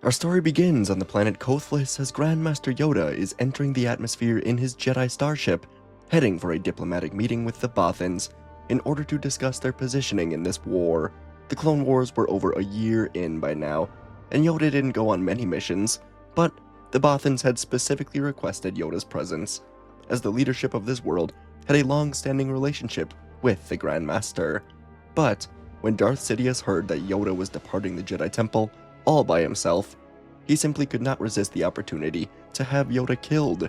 Our story begins on the planet Kofless as Grandmaster Yoda is entering the atmosphere in his Jedi starship, heading for a diplomatic meeting with the Bothans in order to discuss their positioning in this war. The Clone Wars were over a year in by now, and Yoda didn't go on many missions, but the Bothans had specifically requested Yoda's presence, as the leadership of this world had a long-standing relationship with the Grandmaster. But when Darth Sidious heard that Yoda was departing the Jedi Temple all by himself, he simply could not resist the opportunity to have Yoda killed,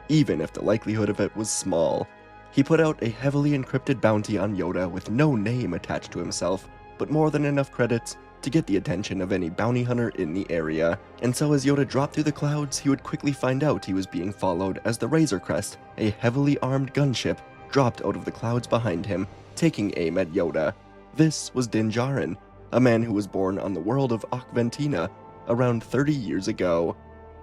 even if the likelihood of it was small. He put out a heavily encrypted bounty on Yoda with no name attached to himself, but more than enough credits to get the attention of any bounty hunter in the area. And so as Yoda dropped through the clouds, he would quickly find out he was being followed as the Razor Crest, a heavily armed gunship, dropped out of the clouds behind him, taking aim at Yoda. This was Din Djarin, a man who was born on the world of Ventina around 30 years ago.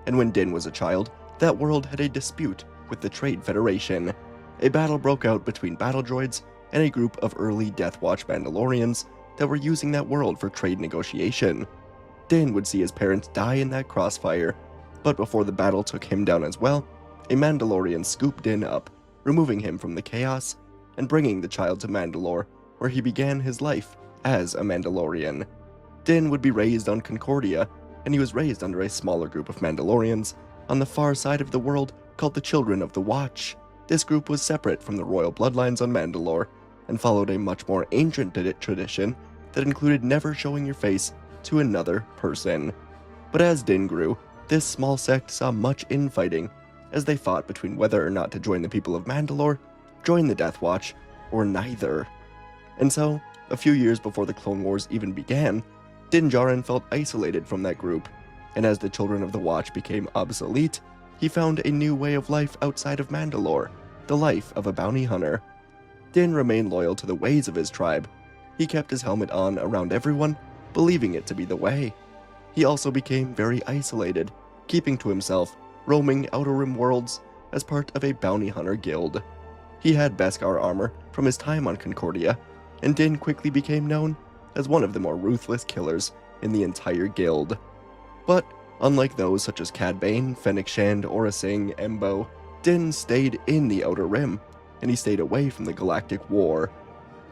And when Din was a child, that world had a dispute with the Trade Federation. A battle broke out between battle droids and a group of early Death Watch Mandalorians that were using that world for trade negotiation. Din would see his parents die in that crossfire, but before the battle took him down as well, a Mandalorian scooped Din up, removing him from the chaos and bringing the child to Mandalore, where he began his life as a Mandalorian. Din would be raised on Concordia, and he was raised under a smaller group of Mandalorians on the far side of the world called the Children of the Watch. This group was separate from the royal bloodlines on Mandalore, and followed a much more ancient tradition that included never showing your face to another person. But as Din grew, this small sect saw much infighting, as they fought between whether or not to join the people of Mandalore, join the Death Watch, or neither. And so, a few years before the Clone Wars even began, Din Djarin felt isolated from that group, and as the Children of the Watch became obsolete, he found a new way of life outside of Mandalore, the life of a bounty hunter. Din remained loyal to the ways of his tribe. He kept his helmet on around everyone, believing it to be the way. He also became very isolated, keeping to himself, roaming Outer Rim worlds as part of a bounty hunter guild. He had Beskar armor from his time on Concordia, and Din quickly became known as one of the more ruthless killers in the entire guild. But unlike those such as Cad Bane, Fennec Shand, Aurra Sing, Embo, Din stayed in the Outer Rim, and he stayed away from the Galactic War.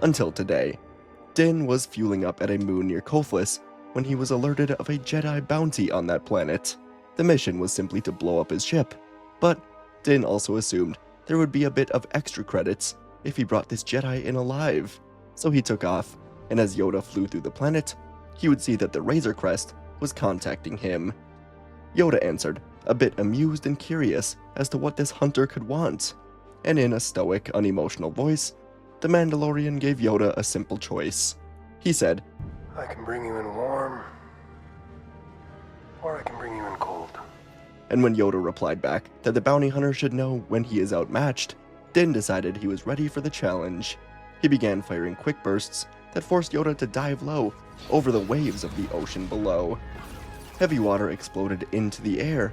Until today. Din was fueling up at a moon near Kofless when he was alerted of a Jedi bounty on that planet. The mission was simply to blow up his ship, but Din also assumed there would be a bit of extra credits if he brought this Jedi in alive. So he took off, and as Yoda flew through the planet, he would see that the Razor Crest was contacting him. Yoda answered, a bit amused and curious as to what this hunter could want, and in a stoic, unemotional voice, the Mandalorian gave Yoda a simple choice. He said, I can bring you in warm, or I can bring you in cold. And when Yoda replied back that the bounty hunter should know when he is outmatched, Din decided he was ready for the challenge. He began firing quick bursts that forced Yoda to dive low over the waves of the ocean below. Heavy water exploded into the air.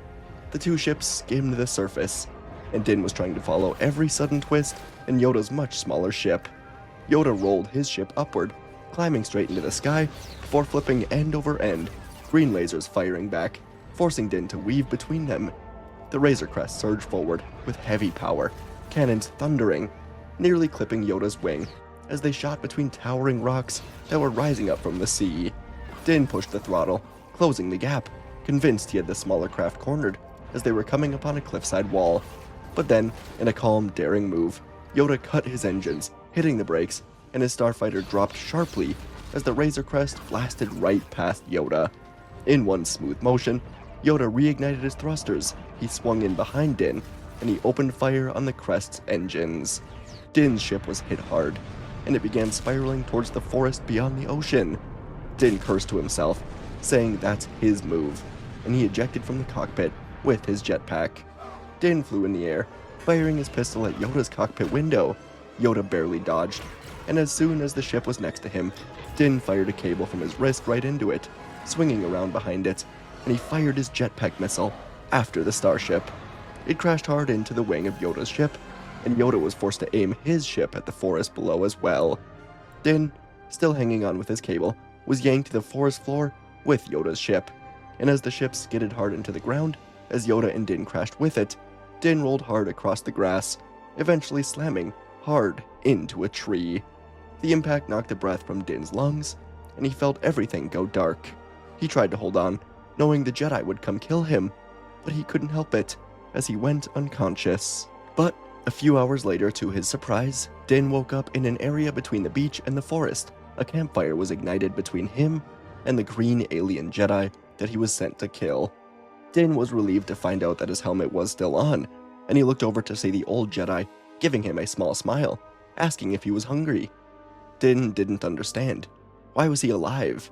The two ships skimmed the surface, and Din was trying to follow every sudden twist in Yoda's much smaller ship. Yoda rolled his ship upward, climbing straight into the sky before flipping end over end, green lasers firing back, forcing Din to weave between them. The Razor Crest surged forward with heavy power, cannons thundering, nearly clipping Yoda's wing as they shot between towering rocks that were rising up from the sea. Din pushed the throttle, closing the gap, convinced he had the smaller craft cornered as they were coming upon a cliffside wall. But then, in a calm, daring move, Yoda cut his engines, hitting the brakes, and his starfighter dropped sharply as the Razor Crest blasted right past Yoda. In one smooth motion, Yoda reignited his thrusters, he swung in behind Din, and he opened fire on the Crest's engines. Din's ship was hit hard, and it began spiraling towards the forest beyond the ocean. Din cursed to himself, saying that's his move, and he ejected from the cockpit with his jetpack. Din flew in the air, firing his pistol at Yoda's cockpit window. Yoda barely dodged, and as soon as the ship was next to him, Din fired a cable from his wrist right into it, swinging around behind it, and he fired his jetpack missile after the starship. It crashed hard into the wing of Yoda's ship, and Yoda was forced to aim his ship at the forest below as well. Din, still hanging on with his cable, was yanked to the forest floor with Yoda's ship. and as the ship skidded hard into the ground, as Yoda and Din crashed with it, Din rolled hard across the grass, eventually slamming hard into a tree. The impact knocked the breath from Din's lungs, and he felt everything go dark. He tried to hold on, knowing the Jedi would come kill him, but he couldn't help it, as he went unconscious. But a few hours later, to his surprise, Din woke up in an area between the beach and the forest. A campfire was ignited between him and the green alien Jedi that he was sent to kill. Din was relieved to find out that his helmet was still on, and he looked over to see the old Jedi giving him a small smile, asking if he was hungry. Din didn't understand. Why was he alive?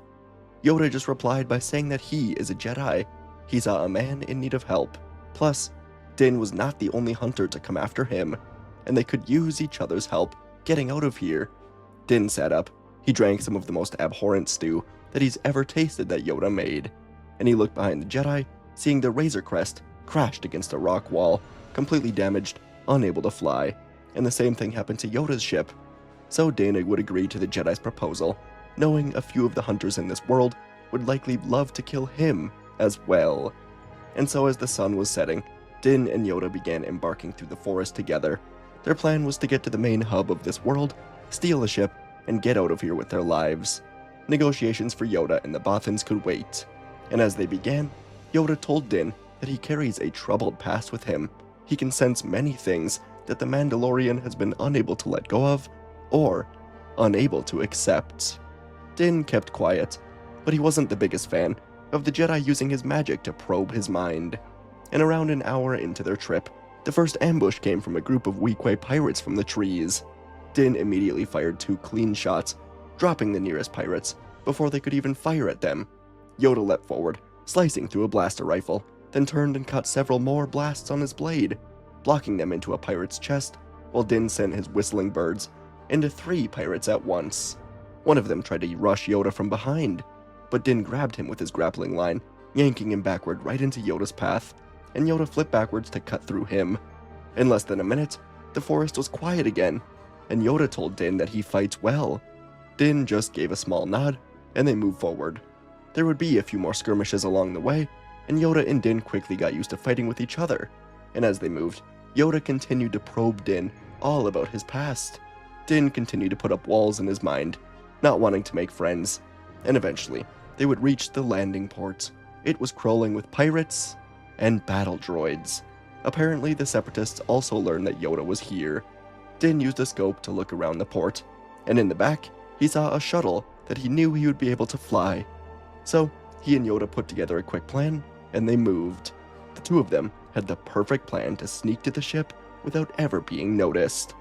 Yoda just replied by saying that he is a Jedi. He saw a man in need of help. Plus, Din was not the only hunter to come after him, and they could use each other's help getting out of here. Din sat up. He drank some of the most abhorrent stew that he's ever tasted that Yoda made, and he looked behind the Jedi, seeing the Razor Crest crashed against a rock wall, completely damaged, unable to fly, and the same thing happened to Yoda's ship. So Din would agree to the Jedi's proposal, knowing a few of the hunters in this world would likely love to kill him as well. And so as the sun was setting, Din and Yoda began embarking through the forest together. Their plan was to get to the main hub of this world, steal a ship, and get out of here with their lives. Negotiations for Yoda and the Bothans could wait, and as they began, Yoda told Din that he carries a troubled past with him. He can sense many things that the Mandalorian has been unable to let go of, or unable to accept. Din kept quiet, but he wasn't the biggest fan of the Jedi using his magic to probe his mind. And around an hour into their trip, the first ambush came from a group of Weequay pirates from the trees. Din immediately fired 2 clean shots, dropping the nearest pirates before they could even fire at them. Yoda leapt forward, slicing through a blaster rifle, then turned and caught several more blasts on his blade, blocking them into a pirate's chest, while Din sent his whistling birds into 3 pirates at once. One of them tried to rush Yoda from behind, but Din grabbed him with his grappling line, yanking him backward right into Yoda's path, and Yoda flipped backwards to cut through him. In less than a minute, the forest was quiet again, and Yoda told Din that he fights well. Din just gave a small nod, and they moved forward. There would be a few more skirmishes along the way, and Yoda and Din quickly got used to fighting with each other, and as they moved, Yoda continued to probe Din all about his past. Din continued to put up walls in his mind, not wanting to make friends, and eventually, they would reach the landing port. It was crawling with pirates and battle droids. Apparently, the Separatists also learned that Yoda was here. Din used a scope to look around the port, and in the back, he saw a shuttle that he knew he would be able to fly. So, he and Yoda put together a quick plan, and they moved. The two of them had the perfect plan to sneak to the ship without ever being noticed.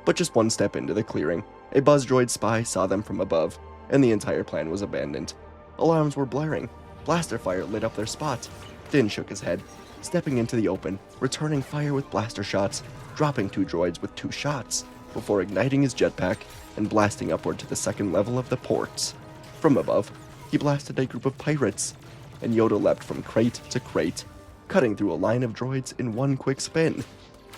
But just one step into the clearing, a buzz droid spy saw them from above, and the entire plan was abandoned. Alarms were blaring. Blaster fire lit up their spot. Din shook his head, stepping into the open, returning fire with blaster shots, dropping 2 droids with 2 shots, before igniting his jetpack and blasting upward to the 2nd level of the port. From above, he blasted a group of pirates, and Yoda leapt from crate to crate, cutting through a line of droids in one quick spin.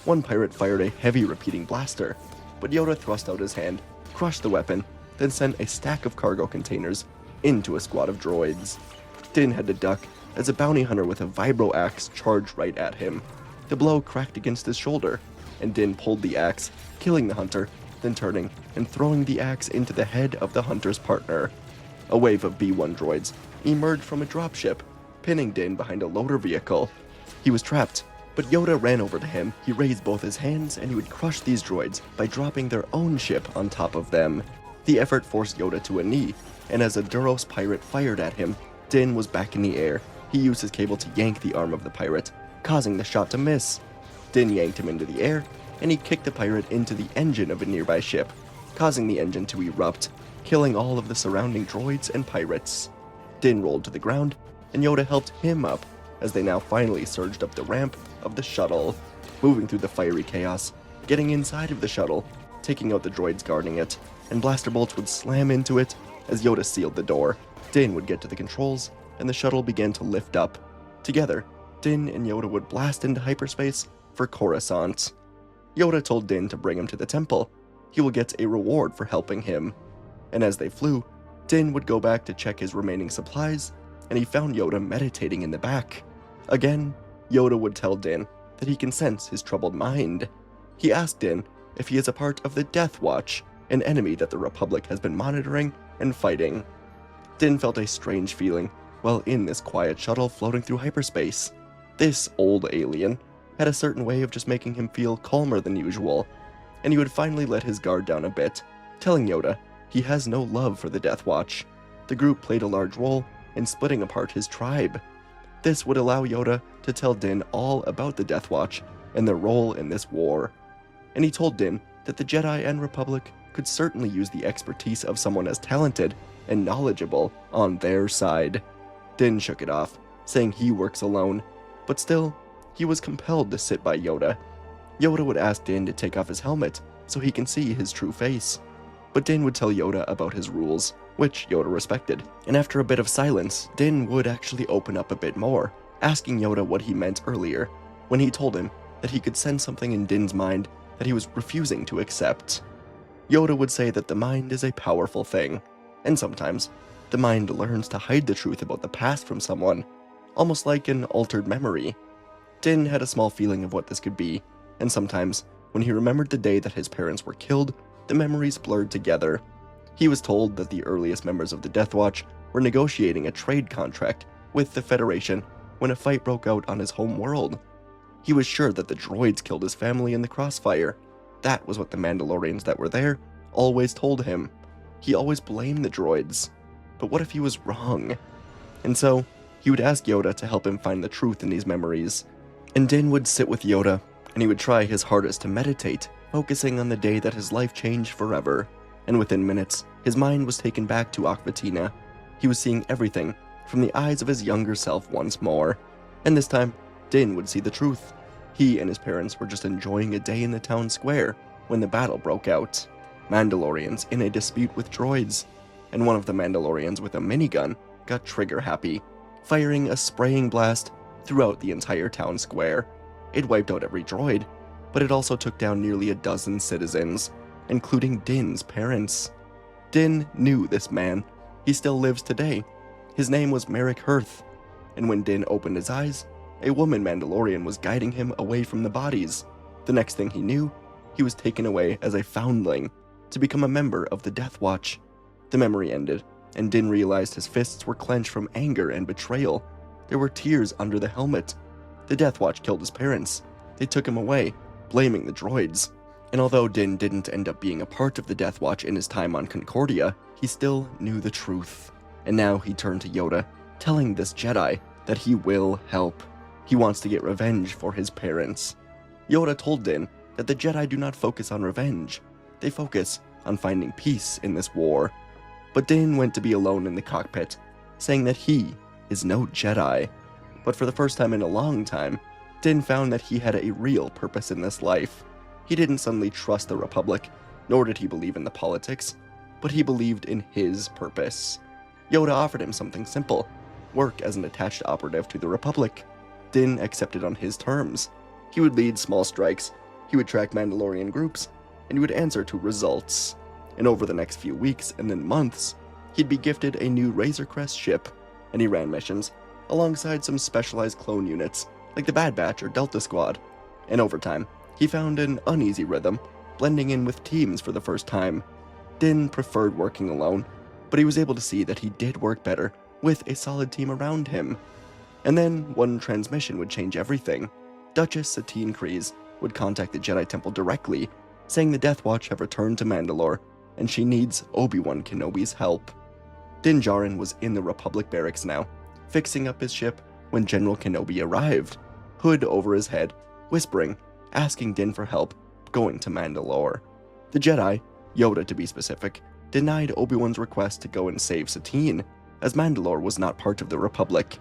One pirate fired a heavy repeating blaster, but Yoda thrust out his hand, crushed the weapon, then sent a stack of cargo containers into a squad of droids. Din had to duck as a bounty hunter with a vibro axe charged right at him. The blow cracked against his shoulder, and Din pulled the axe, killing the hunter, then turning and throwing the axe into the head of the hunter's partner. A wave of B-1 droids emerged from a dropship, pinning Din behind a loader vehicle. He was trapped, but Yoda ran over to him. He raised both his hands and he would crush these droids by dropping their own ship on top of them. The effort forced Yoda to a knee, and as a Duros pirate fired at him, Din was back in the air. He used his cable to yank the arm of the pirate, causing the shot to miss. Din yanked him into the air, and he kicked the pirate into the engine of a nearby ship, causing the engine to erupt, killing all of the surrounding droids and pirates. Din rolled to the ground, and Yoda helped him up as they now finally surged up the ramp of the shuttle, moving through the fiery chaos, getting inside of the shuttle, taking out the droids guarding it, and blaster bolts would slam into it as Yoda sealed the door. Din would get to the controls, and the shuttle began to lift up. Together, Din and Yoda would blast into hyperspace for Coruscant. Yoda told Din to bring him to the temple. He will get a reward for helping him. And as they flew, Din would go back to check his remaining supplies, and he found Yoda meditating in the back. Again, Yoda would tell Din that he can sense his troubled mind. He asked Din if he is a part of the Death Watch, an enemy that the Republic has been monitoring and fighting. Din felt a strange feeling while in this quiet shuttle floating through hyperspace. This old alien had a certain way of just making him feel calmer than usual, and he would finally let his guard down a bit, telling Yoda he has no love for the Death Watch. The group played a large role in splitting apart his tribe. This would allow Yoda to tell Din all about the Death Watch and their role in this war. And he told Din that the Jedi and Republic could certainly use the expertise of someone as talented and knowledgeable on their side. Din shook it off, saying he works alone, but still, he was compelled to sit by Yoda. Yoda would ask Din to take off his helmet so he can see his true face, but Din would tell Yoda about his rules, which Yoda respected. And after a bit of silence, Din would actually open up a bit more, asking Yoda what he meant earlier, when he told him that he could sense something in Din's mind that he was refusing to accept. Yoda would say that the mind is a powerful thing, and sometimes the mind learns to hide the truth about the past from someone, almost like an altered memory. Din had a small feeling of what this could be, and sometimes, when he remembered the day that his parents were killed, the memories blurred together. He was told that the earliest members of the Death Watch were negotiating a trade contract with the Federation when a fight broke out on his home world. He was sure that the droids killed his family in the crossfire. That was what the Mandalorians that were there always told him. He always blamed the droids. But what if he was wrong? And so, he would ask Yoda to help him find the truth in these memories. And Din would sit with Yoda, and he would try his hardest to meditate, focusing on the day that his life changed forever. And within minutes, his mind was taken back to Akvatina. He was seeing everything from the eyes of his younger self once more. And this time, Din would see the truth. He and his parents were just enjoying a day in the town square when the battle broke out. Mandalorians in a dispute with droids, and one of the Mandalorians with a minigun got trigger happy, firing a spraying blast throughout the entire town square. It wiped out every droid, but it also took down nearly a dozen citizens, including Din's parents. Din knew this man. He still lives today. His name was Merrick Hearth, and when Din opened his eyes, a woman Mandalorian was guiding him away from the bodies. The next thing he knew, he was taken away as a foundling to become a member of the Death Watch. The memory ended, and Din realized his fists were clenched from anger and betrayal. There were tears under the helmet. The Death Watch killed his parents. They took him away, blaming the droids. And although Din didn't end up being a part of the Death Watch in his time on Concordia, he still knew the truth. And now he turned to Yoda, telling this Jedi that he will help. He wants to get revenge for his parents. Yoda told Din that the Jedi do not focus on revenge. They focus on finding peace in this war. But Din went to be alone in the cockpit, saying that he is no Jedi. But for the first time in a long time, Din found that he had a real purpose in this life. He didn't suddenly trust the Republic, nor did he believe in the politics, but he believed in his purpose. Yoda offered him something simple: work as an attached operative to the Republic. Din accepted on his terms. He would lead small strikes, he would track Mandalorian groups, and he would answer to results. And over the next few weeks and then months, he'd be gifted a new Razor Crest ship, and he ran missions alongside some specialized clone units like the Bad Batch or Delta Squad. And over time, he found an uneasy rhythm, blending in with teams for the first time. Din preferred working alone, but he was able to see that he did work better with a solid team around him. And then one transmission would change everything. Duchess Satine Kryze would contact the Jedi Temple directly, saying the Death Watch have returned to Mandalore, and she needs Obi-Wan Kenobi's help. Din Djarin was in the Republic barracks now, fixing up his ship when General Kenobi arrived, hood over his head, whispering, asking Din for help going to Mandalore. The Jedi, Yoda to be specific, denied Obi-Wan's request to go and save Satine, as Mandalore was not part of the Republic.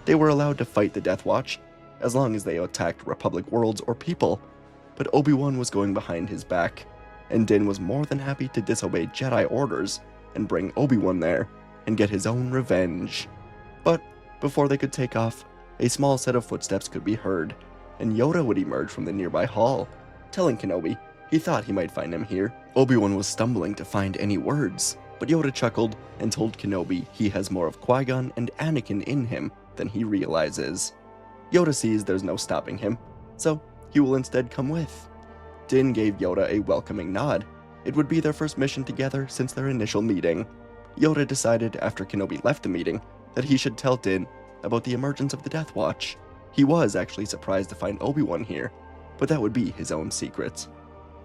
They were allowed to fight the Death Watch, as long as they attacked Republic worlds or people, but Obi-Wan was going behind his back, and Din was more than happy to disobey Jedi orders and bring Obi-Wan there and get his own revenge. But before they could take off, a small set of footsteps could be heard, and Yoda would emerge from the nearby hall, telling Kenobi he thought he might find him here. Obi-Wan was stumbling to find any words. But Yoda chuckled and told Kenobi he has more of Qui-Gon and Anakin in him than he realizes. Yoda sees there's no stopping him, so he will instead come with. Din gave Yoda a welcoming nod. It would be their first mission together since their initial meeting. Yoda decided after Kenobi left the meeting that he should tell Din about the emergence of the Death Watch. He was actually surprised to find Obi-Wan here, but that would be his own secret.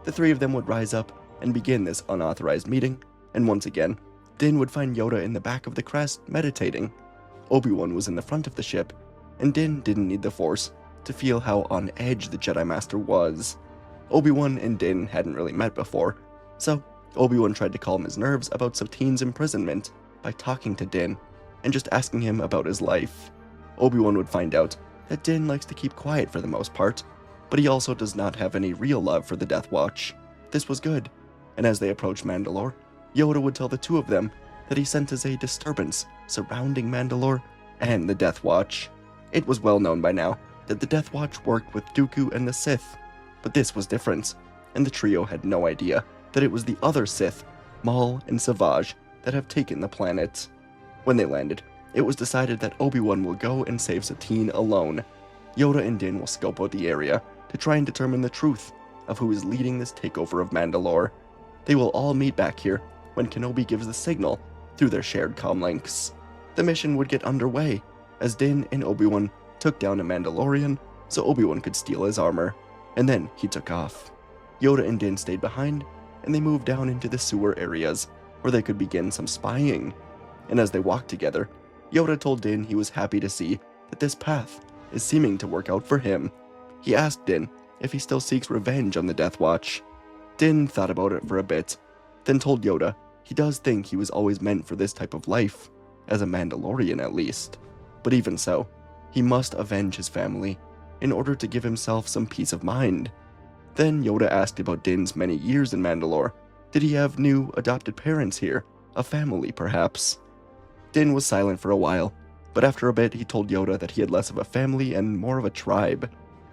The three of them would rise up and begin this unauthorized meeting, and once again, Din would find Yoda in the back of the crest meditating. Obi-Wan was in the front of the ship, and Din didn't need the Force to feel how on edge the Jedi Master was. Obi-Wan and Din hadn't really met before, so Obi-Wan tried to calm his nerves about Sabine's imprisonment by talking to Din and just asking him about his life. Obi-Wan would find out that Din likes to keep quiet for the most part, but he also does not have any real love for the Death Watch. This was good, and as they approached Mandalore, Yoda would tell the two of them that he senses a disturbance surrounding Mandalore and the Death Watch. It was well known by now that the Death Watch worked with Dooku and the Sith, but this was different, and the trio had no idea that it was the other Sith, Maul and Savage, that have taken the planet. When they landed, it was decided that Obi-Wan will go and save Satine alone. Yoda and Din will scope out the area to try and determine the truth of who is leading this takeover of Mandalore. They will all meet back here when Kenobi gives the signal through their shared comlinks. The mission would get underway as Din and Obi-Wan took down a Mandalorian so Obi-Wan could steal his armor, and then he took off. Yoda and Din stayed behind, and they moved down into the sewer areas where they could begin some spying. And as they walked together, Yoda told Din he was happy to see that this path is seeming to work out for him. He asked Din if he still seeks revenge on the Death Watch. Din thought about it for a bit, then told Yoda he does think he was always meant for this type of life, as a Mandalorian at least. But even so, he must avenge his family in order to give himself some peace of mind. Then Yoda asked about Din's many years in Mandalore. Did he have new adopted parents here? A family, perhaps? Din was silent for a while, but after a bit he told Yoda that he had less of a family and more of a tribe.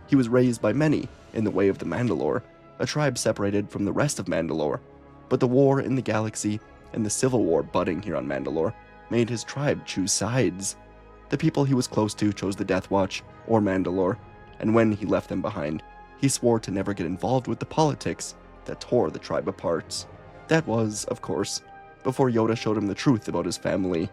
He was raised by many in the way of the Mandalore, a tribe separated from the rest of Mandalore, but the war in the galaxy and the civil war budding here on Mandalore made his tribe choose sides. The people he was close to chose the Death Watch or Mandalore, and when he left them behind, he swore to never get involved with the politics that tore the tribe apart. That was, of course, before Yoda showed him the truth about his family.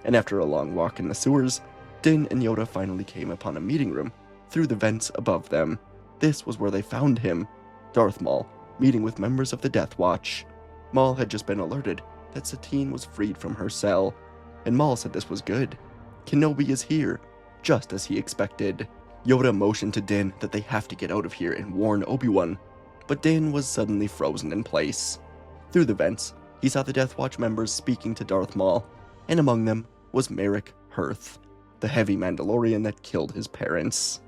And after a long walk in the sewers, Din and Yoda finally came upon a meeting room through the vents above them. This was where they found him, Darth Maul, meeting with members of the Death Watch. Maul had just been alerted that Satine was freed from her cell, and Maul said this was good. Kenobi is here, just as he expected. Yoda motioned to Din that they have to get out of here and warn Obi-Wan, but Din was suddenly frozen in place. Through the vents, he saw the Death Watch members speaking to Darth Maul, and among them was Merrick Hearth, the heavy Mandalorian that killed his parents.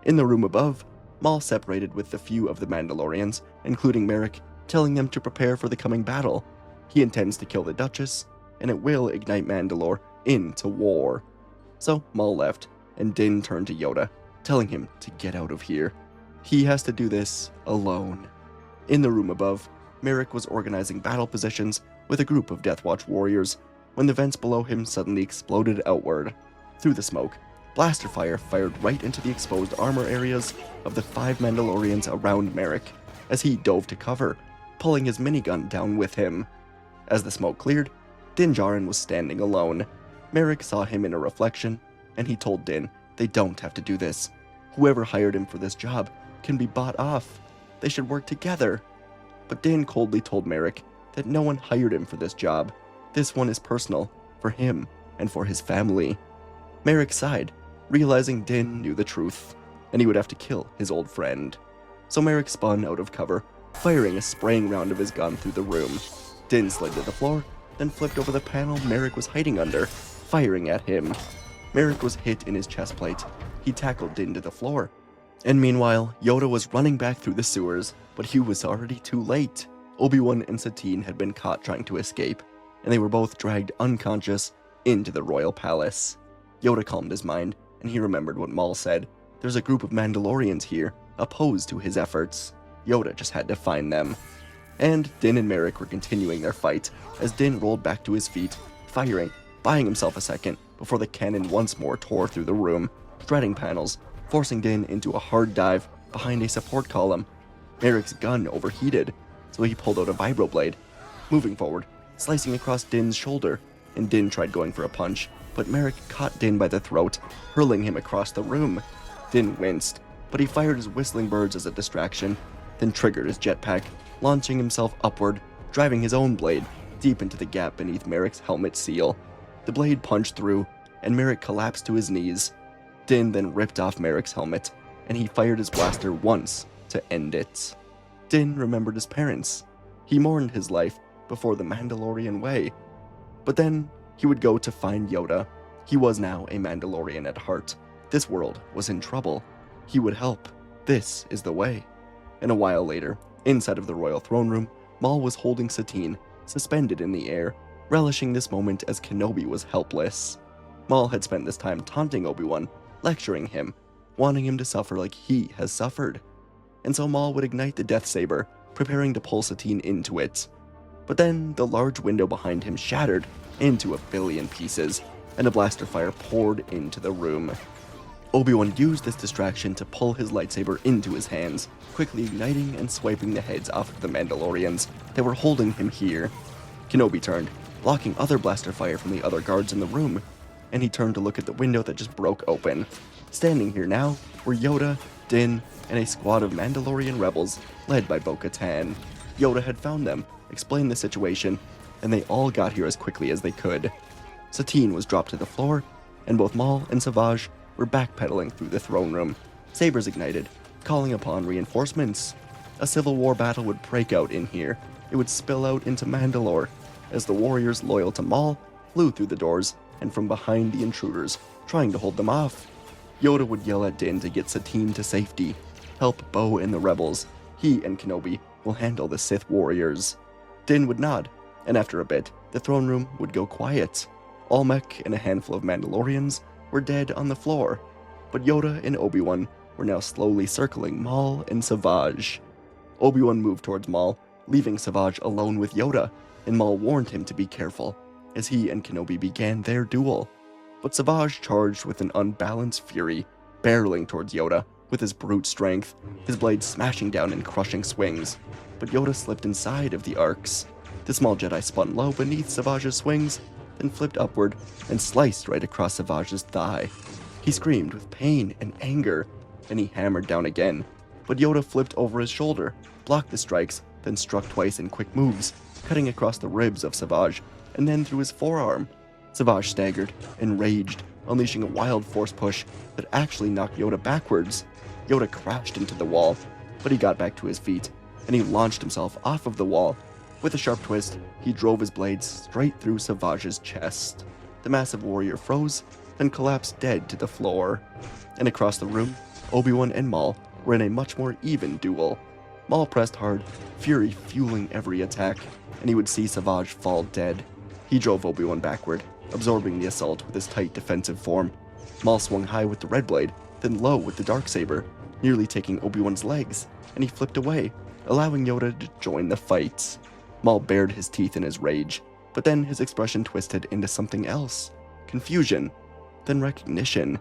In the room above, Maul separated with the few of the Mandalorians, including Merrick, telling them to prepare for the coming battle. He intends to kill the Duchess, and it will ignite Mandalore into war. So Maul left, and Din turned to Yoda, telling him to get out of here. He has to do this alone. In the room above, Merrick was organizing battle positions with a group of Death Watch warriors when the vents below him suddenly exploded outward. Through the smoke, blaster fire fired right into the exposed armor areas of the 5 Mandalorians around Merrick as he dove to cover, pulling his minigun down with him. As the smoke cleared, Din Djarin was standing alone. Merrick saw him in a reflection, and he told Din they don't have to do this. Whoever hired him for this job can be bought off. They should work together. But Din coldly told Merrick that no one hired him for this job. This one is personal, for him and for his family. Merrick sighed, realizing Din knew the truth, and he would have to kill his old friend. So Merrick spun out of cover, firing a spraying round of his gun through the room. Din slid to the floor, then flipped over the panel Merrick was hiding under, firing at him. Merrick was hit in his chest plate. He tackled Din to the floor. And meanwhile, Yoda was running back through the sewers, but he was already too late. Obi-Wan and Satine had been caught trying to escape, and they were both dragged unconscious into the royal palace. Yoda calmed his mind, and he remembered what Maul said. There's a group of Mandalorians here, opposed to his efforts. Yoda just had to find them. And Din and Merrick were continuing their fight as Din rolled back to his feet, firing, buying himself a second before the cannon once more tore through the room, shredding panels, forcing Din into a hard dive behind a support column. Merrick's gun overheated, so he pulled out a vibroblade, moving forward, slicing across Din's shoulder, and Din tried going for a punch, but Merrick caught Din by the throat, hurling him across the room. Din winced, but he fired his whistling birds as a distraction, then triggered his jetpack, launching himself upward, driving his own blade deep into the gap beneath Merrick's helmet seal. The blade punched through, and Merrick collapsed to his knees. Din then ripped off Merrick's helmet, and he fired his blaster once to end it. Din remembered his parents. He mourned his life before the Mandalorian way. But then he would go to find Yoda. He was now a Mandalorian at heart. This world was in trouble. He would help. This is the way. And a while later, inside of the royal throne room, Maul was holding Satine, suspended in the air, relishing this moment as Kenobi was helpless. Maul had spent this time taunting Obi-Wan, lecturing him, wanting him to suffer like he has suffered. And so Maul would ignite the Death Saber, preparing to pull Satine into it. But then the large window behind him shattered into a billion pieces, and a blaster fire poured into the room. Obi-Wan used this distraction to pull his lightsaber into his hands, quickly igniting and swiping the heads off of the Mandalorians that were holding him here. Kenobi turned, blocking other blaster fire from the other guards in the room, and he turned to look at the window that just broke open. Standing here now were Yoda, Din, and a squad of Mandalorian rebels led by Bo-Katan. Yoda had found them, explained the situation, and they all got here as quickly as they could. Satine was dropped to the floor, and both Maul and Savage were backpedaling through the throne room, sabers ignited, calling upon reinforcements. A civil war battle would break out in here. It would spill out into Mandalore, as the warriors loyal to Maul flew through the doors and from behind the intruders, trying to hold them off. Yoda would yell at Din to get Satine to safety, help Bo and the rebels. He and Kenobi will handle the Sith warriors. Din would nod, and after a bit, the throne room would go quiet. Olmec and a handful of Mandalorians were dead on the floor, but Yoda and Obi-Wan were now slowly circling Maul and Savage. Obi-Wan moved towards Maul, leaving Savage alone with Yoda, and Maul warned him to be careful, as he and Kenobi began their duel. But Savage charged with an unbalanced fury, barreling towards Yoda with his brute strength, his blade smashing down in crushing swings. But Yoda slipped inside of the arcs. The small Jedi spun low beneath Savage's swings, then flipped upward and sliced right across Savage's thigh. He screamed with pain and anger, and he hammered down again. But Yoda flipped over his shoulder, blocked the strikes, then struck twice in quick moves, cutting across the ribs of Savage, and then through his forearm. Savage staggered, enraged, unleashing a wild force push that actually knocked Yoda backwards. Yoda crashed into the wall, but he got back to his feet, and he launched himself off of the wall. With a sharp twist, he drove his blade straight through Savage's chest. The massive warrior froze, then collapsed dead to the floor. And across the room, Obi-Wan and Maul were in a much more even duel. Maul pressed hard, fury fueling every attack, and he would see Savage fall dead. He drove Obi-Wan backward, absorbing the assault with his tight defensive form. Maul swung high with the red blade, then low with the darksaber, nearly taking Obi-Wan's legs, and he flipped away, allowing Yoda to join the fight. Maul bared his teeth in his rage, but then his expression twisted into something else. Confusion, then recognition,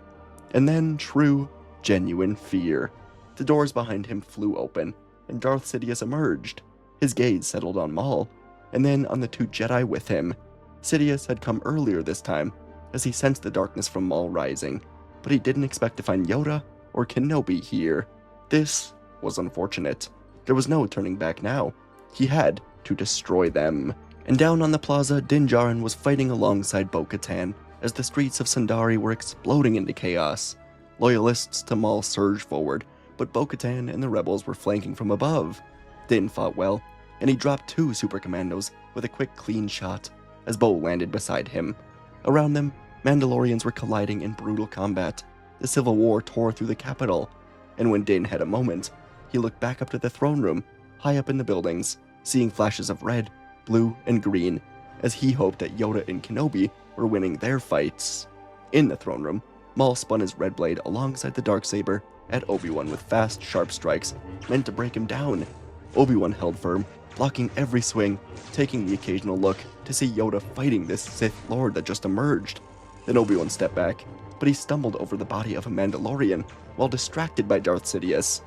and then true, genuine fear. The doors behind him flew open, and Darth Sidious emerged. His gaze settled on Maul, and then on the two Jedi with him. Sidious had come earlier this time, as he sensed the darkness from Maul rising, but he didn't expect to find Yoda or Kenobi here. This was unfortunate. There was no turning back now. He had to destroy them. And down on the plaza, Din Djarin was fighting alongside Bo-Katan as the streets of Sundari were exploding into chaos. Loyalists to Maul surged forward, but Bo-Katan and the rebels were flanking from above. Din fought well, and he dropped two super commandos with a quick clean shot as Bo landed beside him. Around them, Mandalorians were colliding in brutal combat. The civil war tore through the capital, and when Din had a moment, he looked back up to the throne room, high up in the buildings, seeing flashes of red, blue, and green, as he hoped that Yoda and Kenobi were winning their fights. In the throne room, Maul spun his red blade alongside the darksaber at Obi-Wan with fast, sharp strikes, meant to break him down. Obi-Wan held firm, blocking every swing, taking the occasional look to see Yoda fighting this Sith Lord that just emerged. Then Obi-Wan stepped back, but he stumbled over the body of a Mandalorian while distracted by Darth Sidious,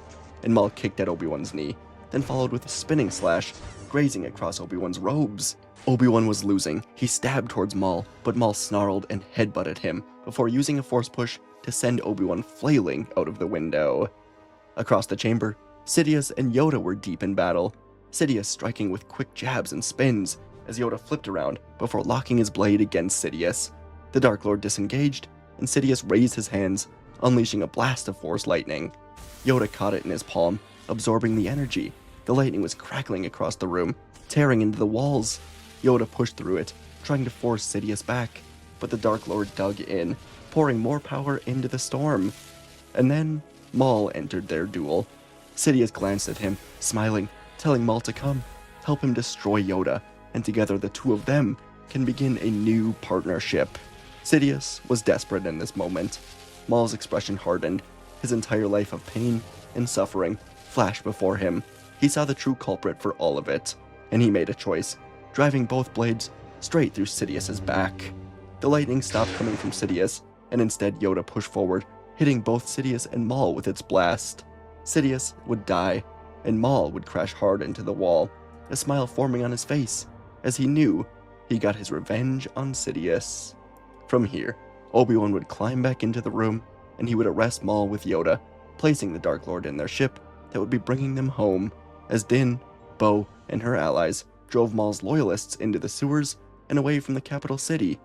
and Maul kicked at Obi-Wan's knee, then followed with a spinning slash, grazing across Obi-Wan's robes. Obi-Wan was losing. He stabbed towards Maul, but Maul snarled and headbutted him before using a force push to send Obi-Wan flailing out of the window. Across the chamber, Sidious and Yoda were deep in battle, Sidious striking with quick jabs and spins as Yoda flipped around before locking his blade against Sidious. The Dark Lord disengaged, and Sidious raised his hands, unleashing a blast of Force lightning. Yoda caught it in his palm, absorbing the energy. The lightning was crackling across the room, tearing into the walls. Yoda pushed through it, trying to force Sidious back, but the Dark Lord dug in, pouring more power into the storm. And then Maul entered their duel. Sidious glanced at him, smiling, telling Maul to come, help him destroy Yoda, and together the two of them can begin a new partnership. Sidious was desperate in this moment. Maul's expression hardened, his entire life of pain and suffering flashed before him. He saw the true culprit for all of it, and he made a choice, driving both blades straight through Sidious's back. The lightning stopped coming from Sidious, and instead Yoda pushed forward, hitting both Sidious and Maul with its blast. Sidious would die, and Maul would crash hard into the wall, a smile forming on his face, as he knew he got his revenge on Sidious. From here, Obi-Wan would climb back into the room, and he would arrest Maul with Yoda, placing the Dark Lord in their ship that would be bringing them home, as Din, Bo, and her allies drove Maul's loyalists into the sewers and away from the capital city.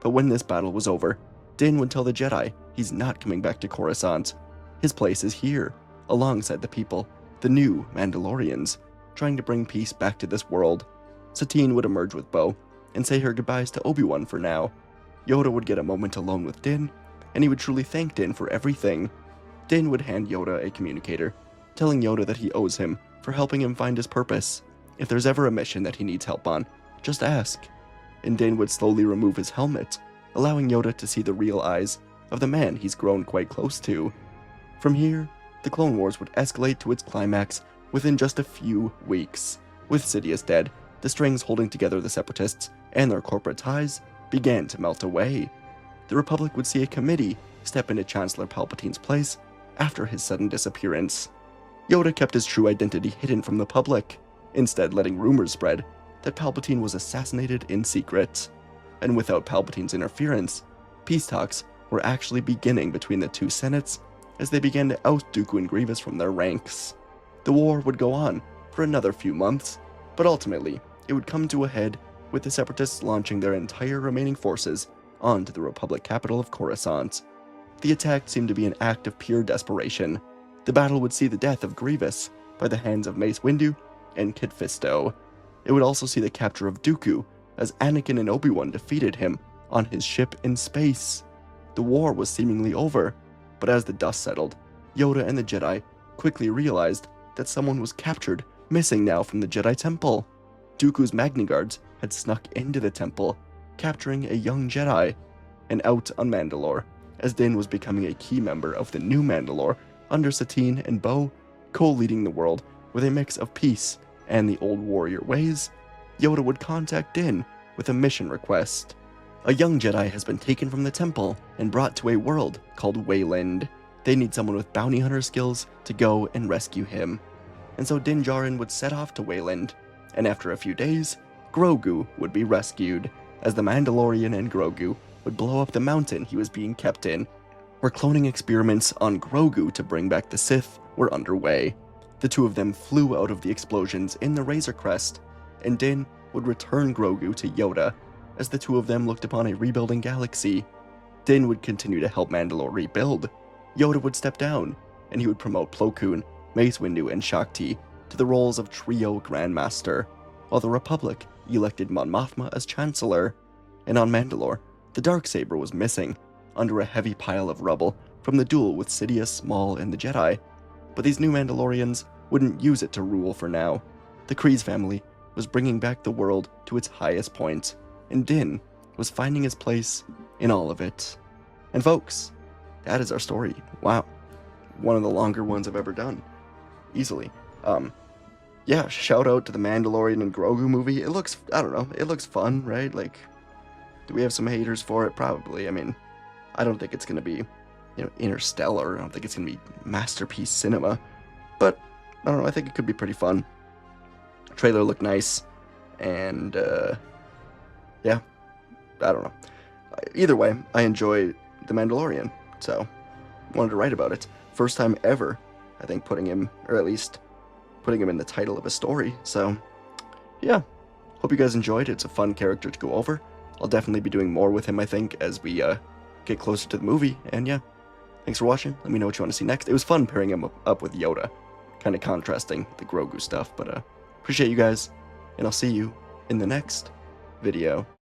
But when this battle was over, Din would tell the Jedi he's not coming back to Coruscant. His place is here, alongside the people, the new Mandalorians, trying to bring peace back to this world. Satine would emerge with Bo and say her goodbyes to Obi-Wan for now. Yoda would get a moment alone with Din, and he would truly thank Din for everything. Din would hand Yoda a communicator, telling Yoda that he owes him for helping him find his purpose. If there's ever a mission that he needs help on, just ask. And Din would slowly remove his helmet, allowing Yoda to see the real eyes of the man he's grown quite close to. From here, the Clone Wars would escalate to its climax within just a few weeks. With Sidious dead, the strings holding together the Separatists and their corporate ties began to melt away. The Republic would see a committee step into Chancellor Palpatine's place after his sudden disappearance. Yoda kept his true identity hidden from the public, instead letting rumors spread that Palpatine was assassinated in secret. And without Palpatine's interference, peace talks were actually beginning between the two senates as they began to oust Dooku and Grievous from their ranks. The war would go on for another few months, but ultimately it would come to a head with the Separatists launching their entire remaining forces onto the Republic capital of Coruscant. The attack seemed to be an act of pure desperation. The battle would see the death of Grievous by the hands of Mace Windu and Kit Fisto. It would also see the capture of Dooku as Anakin and Obi-Wan defeated him on his ship in space. The war was seemingly over, but as the dust settled, Yoda and the Jedi quickly realized that someone was captured, missing now from the Jedi Temple. Dooku's Magna Guards had snuck into the temple, capturing a young Jedi, and out on Mandalore, as Din was becoming a key member of the new Mandalore under Satine and Bo, co-leading the world with a mix of peace and the old warrior ways. Yoda would contact Din with a mission request. A young Jedi has been taken from the temple and brought to a world called Wayland. They need someone with bounty hunter skills to go and rescue him. And so Din Djarin would set off to Wayland, and after a few days, Grogu would be rescued, as the Mandalorian and Grogu would blow up the mountain he was being kept in, where cloning experiments on Grogu to bring back the Sith were underway. The two of them flew out of the explosions in the Razor Crest, and Din would return Grogu to Yoda, as the two of them looked upon a rebuilding galaxy. Din would continue to help Mandalore rebuild. Yoda would step down, and he would promote Plo Koon, Mace Windu, and Shakti to the roles of Trio Grandmaster, while the Republic elected Mon Mothma as Chancellor. And on Mandalore, the Darksaber was missing, under a heavy pile of rubble from the duel with Sidious, Maul, and the Jedi. But these new Mandalorians wouldn't use it to rule for now. The Kryze family was bringing back the world to its highest point, and Din was finding his place in all of it. And folks, that is our story. Wow. One of the longer ones I've ever done. Easily. yeah, shout out to the Mandalorian and Grogu movie. It looks, I don't know, it looks fun, right? Like, do we have some haters for it? Probably. I mean, I don't think it's gonna be, interstellar. I don't think it's gonna be masterpiece cinema. But I don't know. I think it could be pretty fun. Trailer looked nice, and yeah, I don't know. Either way, I enjoy The Mandalorian, so wanted to write about it. First time ever, I think, putting him, or at least putting him in the title of a story. So yeah, hope you guys enjoyed. It's a fun character to go over. I'll definitely be doing more with him, I think, as we get closer to the movie. And yeah, thanks for watching. Let me know what you want to see next. It was fun pairing him up with Yoda, kind of contrasting the Grogu stuff. But appreciate you guys, and I'll see you in the next video.